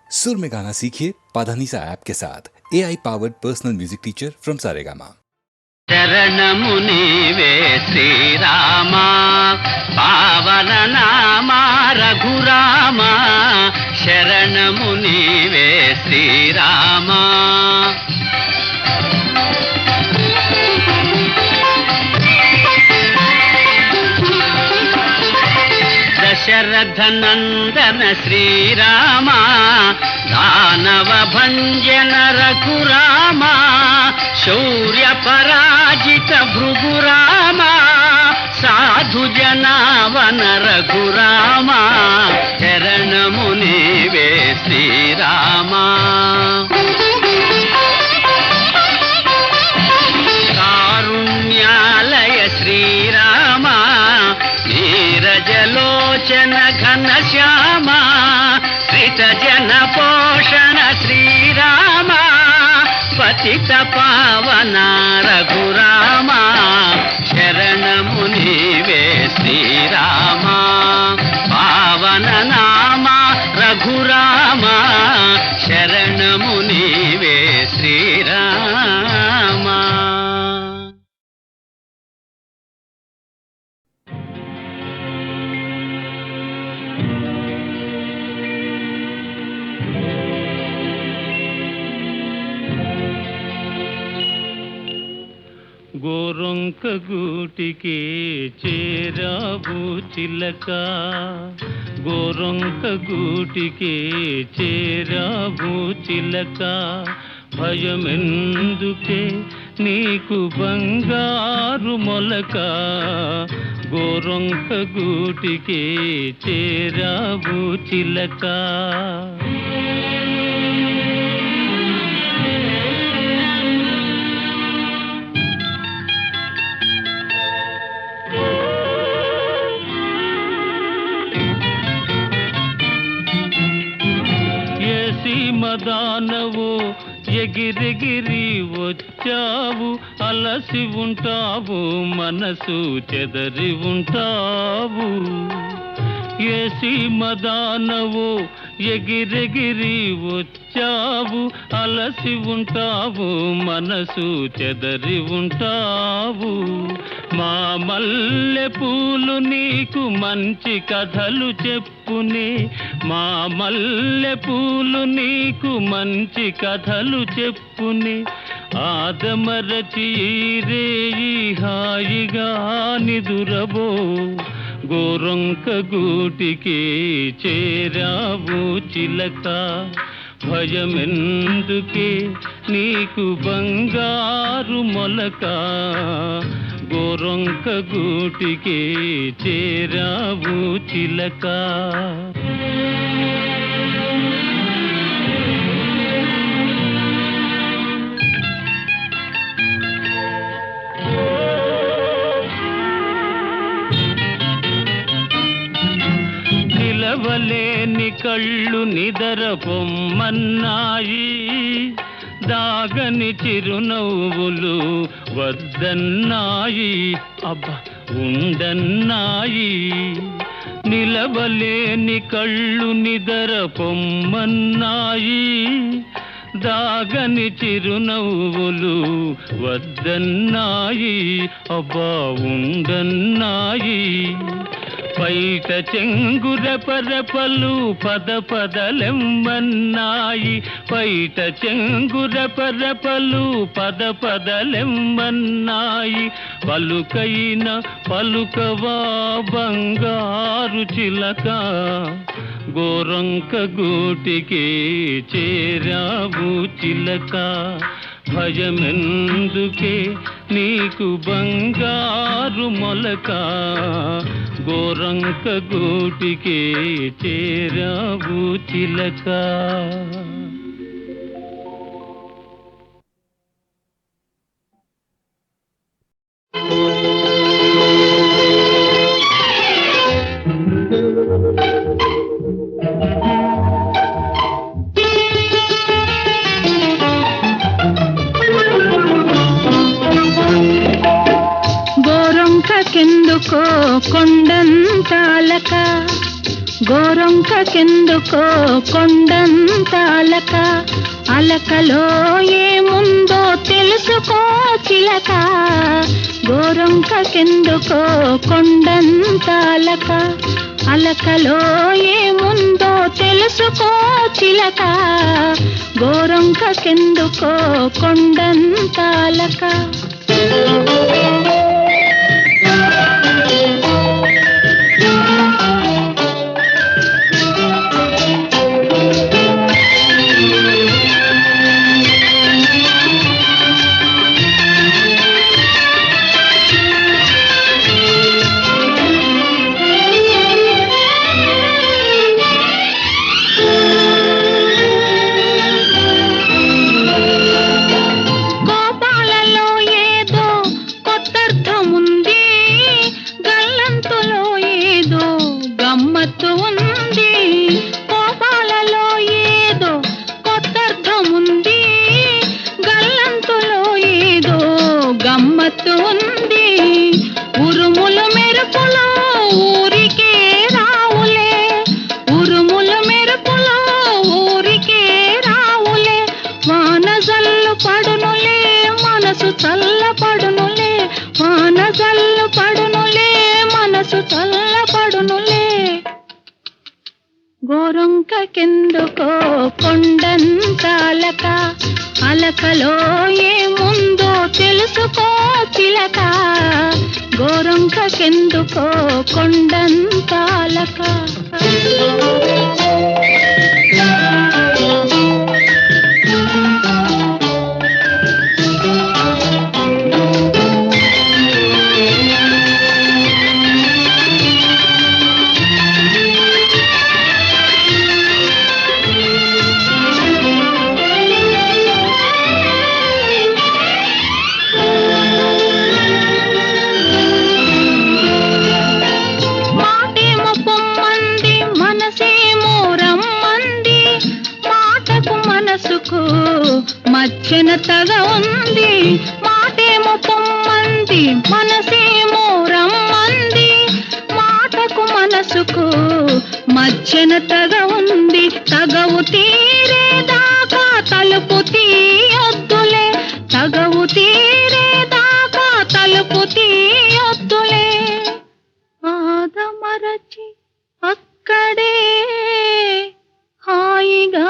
सुर में गाना सीखिए पाधानीसा ऐप के साथ AI powered personal music teacher from Saregama. శరణము నీవే శ్రీరామ పావన నామ రఘురామ శరణము నీవే శ్రీరామ దశరథ నందన శ్రీరామ దానవ భంజన రఘురామ శౌర్య పరాజిత భృగురామ సాధు జనావన రఘురామ శరణము నీవే శ్రీరామ కారుణ్యాలయ శ్రీరామ నీరజలోచన ఘనశ్యామ శ్రిత జన పోషణ శ్రీరామ పతిత పావన రఘురామ శరణము నీవే శ్రీరామ పావన నామ రఘురామ శరణము నీవే శ్రీరామ గోరొంక గూటికి చేరావు చిలక గోరొంక గూటికి చేరావు చిలక భయమెందుకే నీకు బంగారు మొలక గోరొంక గూటికి చేరావు చిలక మదానవు ఎగిరెగిరి వచ్చావు అలసి ఉంటావు మనసు చెదరి ఉంటావు ఏసి మదానవు ఎగిరెగిరి వచ్చావు అలసి ఉంటావు మనసు చెదరి ఉంటావు మా మల్లె పూలు నీకు మంచి కథలు చెప్పునే మా మల్లె పూలు నీకు మంచి కథలు చెప్పునే ఆదమరచి రేయి హాయిగా నిదురబో గోరొంక గూటికి చేరావు చిలక భయమెందుకే నీకు బంగారు మొలక గోరొంక గూటికి చేరావు చిలక నిలవలేని కళ్ళు నిదర పొమ్మన్నాయి దాగని చిరునవ్వులు వద్దన్నాయి అబ్బా ఉండన్నాయి నిలవలేని కళ్ళు నిదర పొమ్మన్నాయి దాగని చిరునవ్వులు వద్దన్నాయి అబ్బా ఉండన్నాయి పైట చెంగుర పరపలు పద పదలెమ్మన్నాయి పైట చెంగుర పరపలు పద పదలెమ్మన్నాయి పలుకైన పలుకవా బంగారు చిలక గోరొంక గూటికి చేరావు చిలక భయమెందుకే నీకు బంగారు మొలక గోరొంక గూటికి చేరావు చిలక గోరొంకకెందుకో కొండంత అలక గోరొంకకెందుకో కొండంత అలక అలకలో ఏముందో తెలుసుకో చిలక గోరొంకకెందుకో కొండంత అలక అలకలో ఏముందో తెలుసుకో చిలక గోరొంకకెందుకో కొండంత అలక ఉరుములు మెరుపులు ఊరికే రావులే ఉరుములు మెరుపులు ఊరికే రావులే వాన జల్లు పడునులే మనసు చల్ల పడునులే వాన జల్లు పడునులే మనసు చల్ల పడునులే గోరొంకకెందుకో కొండంత అలక అలకలో ఏముందో తెలుసుకో చిలక గోరొంకకెందుకో కొండంత అలక మధ్యన తగ ఉంది మాటేమో పొమ్మంది మనసేమో రమ్మంది మాటకు మనసుకు మధ్యన తగ ఉంది తగవు తీరేదాకా తలుపు తీయొద్దులే తగవు తీరేదాకా తలుపు తీయొద్దులే ఆదమరచి అక్కడే హాయిగా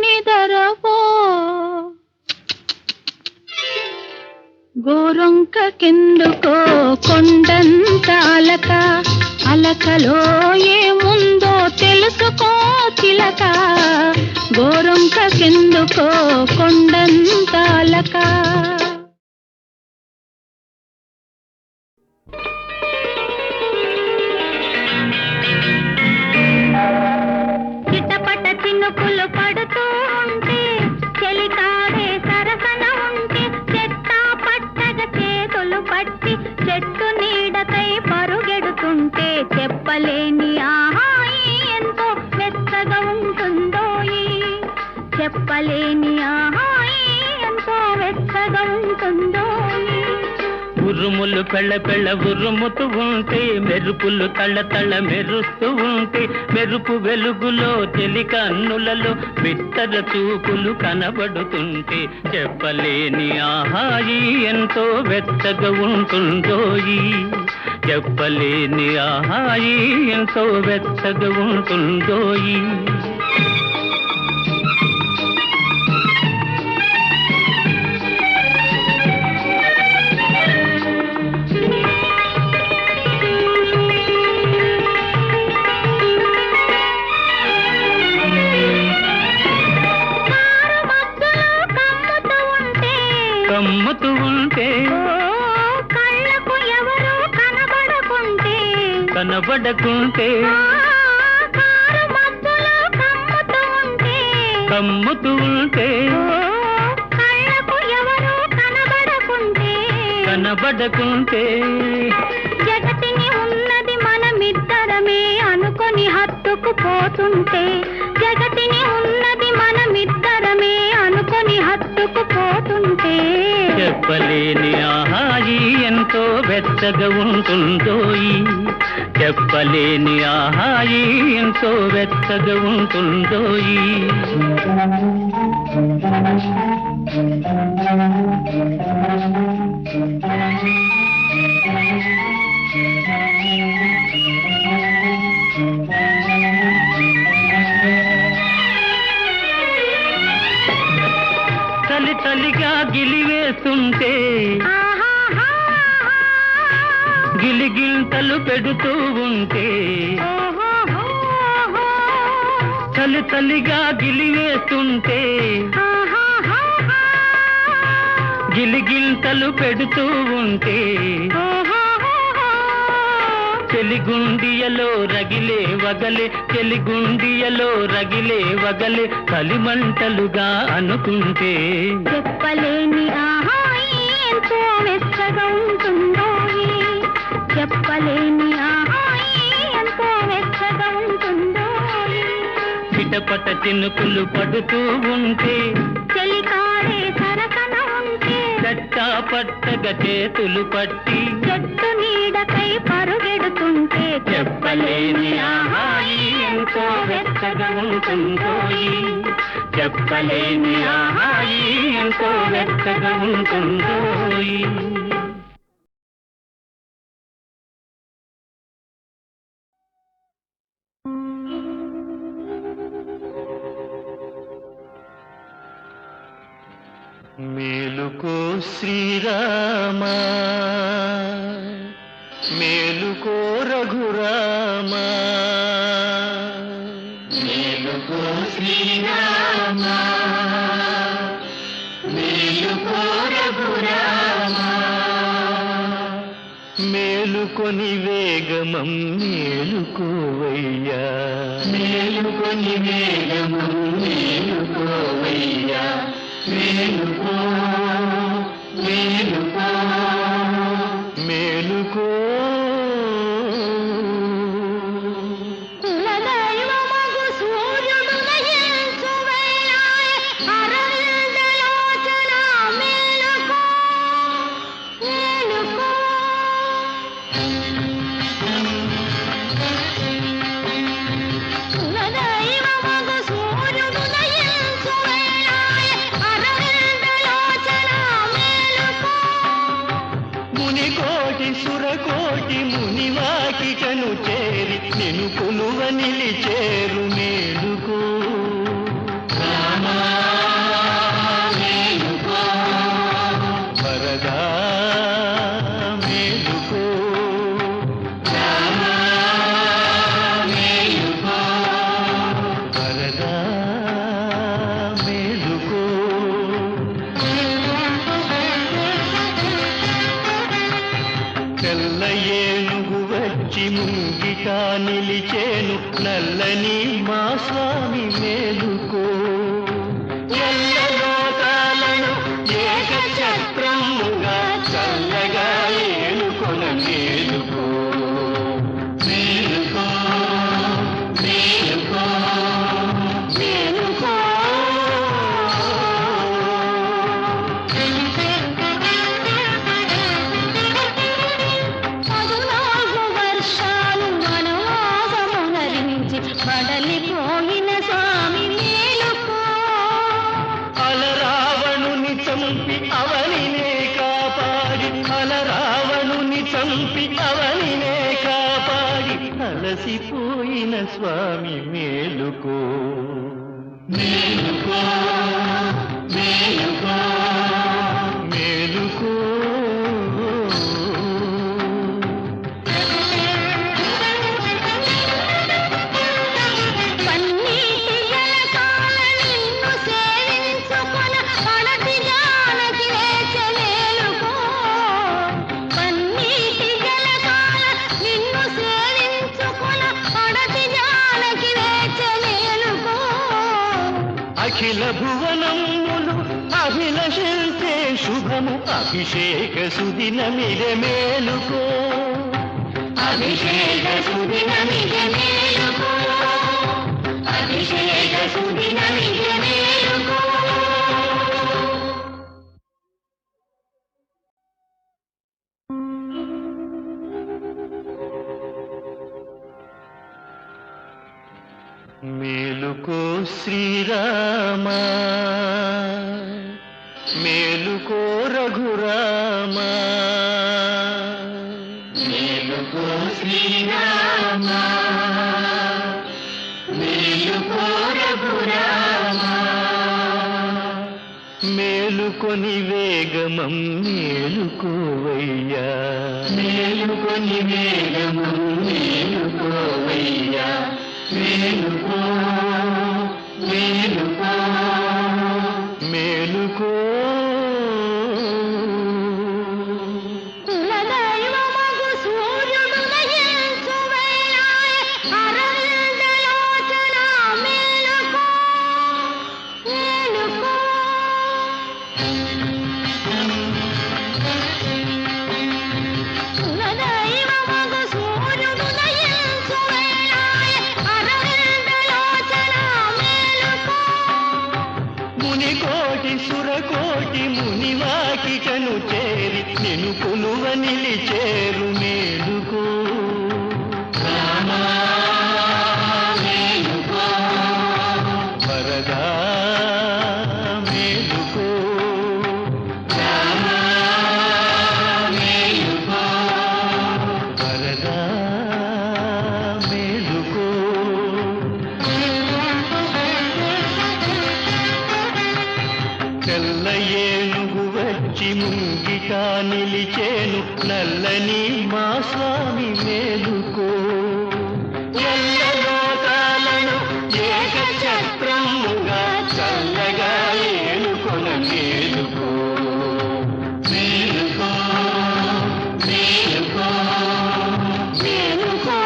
నిదరపో గోరొంకకెందుకో కొండంత అలక అలకలో ఏముందో తెలుసుకో చిలక గోరొంకకెందుకో కొండంత అలక చిటపట చినుకులు పడుతూ ఉంటే చెలికాడే సరసన ఉంటే చెట్టా పట్టగ చేతులు పట్టి చెట్టు నీడకై పరుగెడుతుంటే చెప్పలేని ఆహాయి ఎంతో మెత్తగా ఉంటుందోయి చెప్పలేని ఆహాయి ఎంతో మెత్తగా ఉంటుందోయి ఉరుములు పెళ్ళ పెళ్ళ ఉరుముతూ ఉంటే మెరుపులు తళ్ళ తళ్ళ మెరుస్తూ ఉంటే మెరుపు వెలుగులో చెలి కన్నులలో బిత్తర చూపులు కనబడుతుంటే చెప్పలేని ఆహాయి ఎంతో వెచ్చగా ఉంటుందోయి చెప్పలేని ఆహాయి ఎంతో వెచ్చగా ఉంటుందోయి కమ్ముతూ ఉంటే కళ్ళకు ఎవరు కనబడకుంటే కనబడకుంటే కమ్ముతూ ఉంటే కళ్ళకు ఎవరు కనబడకుంటే కనబడకుంటే జగతిని ఉన్నది మనమిద్దరమే అనుకొని హత్తుకుపోతుంటే జగతిని ఉన్నది మనమిద్దరమే అనుకొని హత్తుకుపోతుంటే చెప్పలేని ఆహాయి ఎంతో వెచ్చగా ఉంటుందోయి చెప్పలేని ఆహాయి ఎంతో వెచ్చగా ఉంటుందోయి చలి చలిగా గిలివేస్తుంటే గిలిగింతలు పెడుతూ ఉంటే చలి చలిగా గిలివేస్తుంటే గిలిగింతలు పెడుతూ ఉంటే చెలిగుండియలో రగిలే వగలే చెలిగుండియలో రగిలే వగలే కలిమంటలుగా అనుకుంటే చెప్పలేని ఆహాయి ఎంతో వెచ్చగా ఉంటుందో చెప్పలేని ఆహాయి ఎంతో వెచ్చగా ఉంటుందో చిటపట చినుకులు పడుతూ ఉంటే చెలికాడే సరసన ఉంటే చట్టా పట్టగా చేతులు పట్టి చెట్టు నీడకై పరుగెడుతుంటే చెప్పలేని ఆహాయి ఎంతో వెచ్చగా ఉంటుందో చెప్పలేని ఆహాయి ఎంతో వెచ్చగా ఉంటుందో మేలుకో శ్రీరామా మేలుకో రఘురామా మేలుకో శ్రీరామా మేలుకో రఘురామా మేలుకొని వేగమం మేలుకోవయ్యా మేలుకొని వేగమం మేలుకోవయ్యా మేలుకో మేలుకో మేలుకో కులదైవమగు సూర్యుడు నయించు వేళాయె అరవిందలోచన మేలుకో మేలుకో కులదైవమగు సూర్యుడు నయించు వేళాయె అరవిందలోచన మేలుకో మునికోటి సురకోటి మునివాకికను చేరి నిను కొలువ నిలిచేరు మేలుకో రామా మేలుకో వరదా మేలుకో రామా మేలుకో వరదా మేలుకో తెల్ల ఏనుగు వచ్చి ముంగిట నిలిచేను నల్లని మా స్వామి మేలుకో ఎల్ల లోకాలను ఏకచక్రముగా చల్లగా ఏలుకొన మేలుకో మేలుకో మేలుకో మేలుకో పదునాలుగు వర్షాలు వనవాసమునరించి బడలిపోయిన స్వామి మేలుకో అలరావణుని చంపి అవనినే కాపాడి అలరావణుని చంపి అవనినే కాపాడి అలసిపోయిన స్వామి మేలుకో మేలుకో మేలుకో మేలుకో పన్నీటి జలకాల నిన్ను సేవించుకొన పడతి జానకి వేచ మేలుకో పన్నీటి జలకాల నిన్ను సేవించుకొన పడతి జానకి వేచ మేలుకో అఖిల భువనములు అభిలషించే శుభము అభిషేక సుదినమిదే మేలుకో అభిషేక సుదినమిద మేలుకో అభిషేక సుదినమిద మేలుకో మేలుకో శ్రీరామా రామా మేలుకో రఘురామా మేలుకో శ్రీరామా మేలుకో రఘురామా మేలుకొని వేగమం మేలుకోవయ్యా మేలుకొని వేగమం మేలుకోవయ్యా మేలుకో మేలుకో మేలుకో కులదైవమగు సూర్యుడు నయించు వేళాయె అరవిందలోచన మేలుకో మేలుకో కులదైవమగు సూర్యుడు నయించు వేళాయె అరవిందలోచన మేలుకో మునికోటి సురకోటి మునివాకికను చేరి నిను కొలువ నిలిచేరు మేలుకో రామా మేలుకో వరదా మేలుకో రామా మేలుకో వరదా మేలుకో తెల్ల ఏనుగు వచ్చి ముంగిట నిలిచేను నల్లని మా స్వామి మేలుకో ఎల్ల లోకాలను ఏకఛత్రముగా చల్లగా ఏలుకొన మేలుకో మేలుకో మేలుకో మేలుకో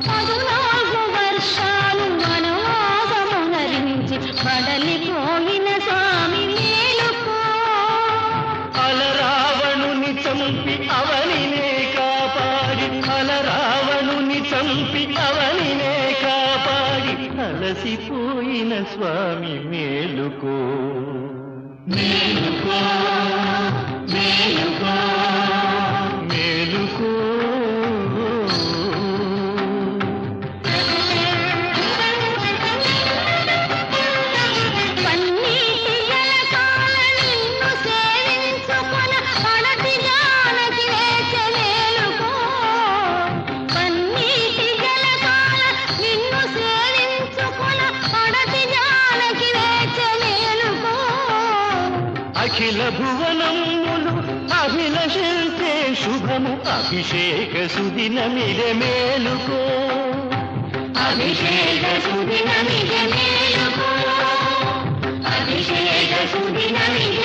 పదునాలుగు వర్షాలు వనవాసమునరించి బడలిపోయిన స్వామి మేలుకో అలరావణుని చంపి అవనినే కాపాడి అలరావణుని చంపి అవనినే కాపాడి అలసిపోయిన స్వామి మేలుకో మేలుకో మేలుకో మేలుకో పన్నీటి జలకాల నిన్ను సేవించుకొన పడతి జానకి వేచె మేలుకో పన్నీటి జలకాల నిన్ను సేవించుకొన పడతి జానకి వేచె మేలుకో అఖిల భువనములు అభిలషించే శుభము అభిషేక సుదినమిదే మేలుకో అభిషేక సుదినమిదే మేలుకో అభిషేక సుదినమిదే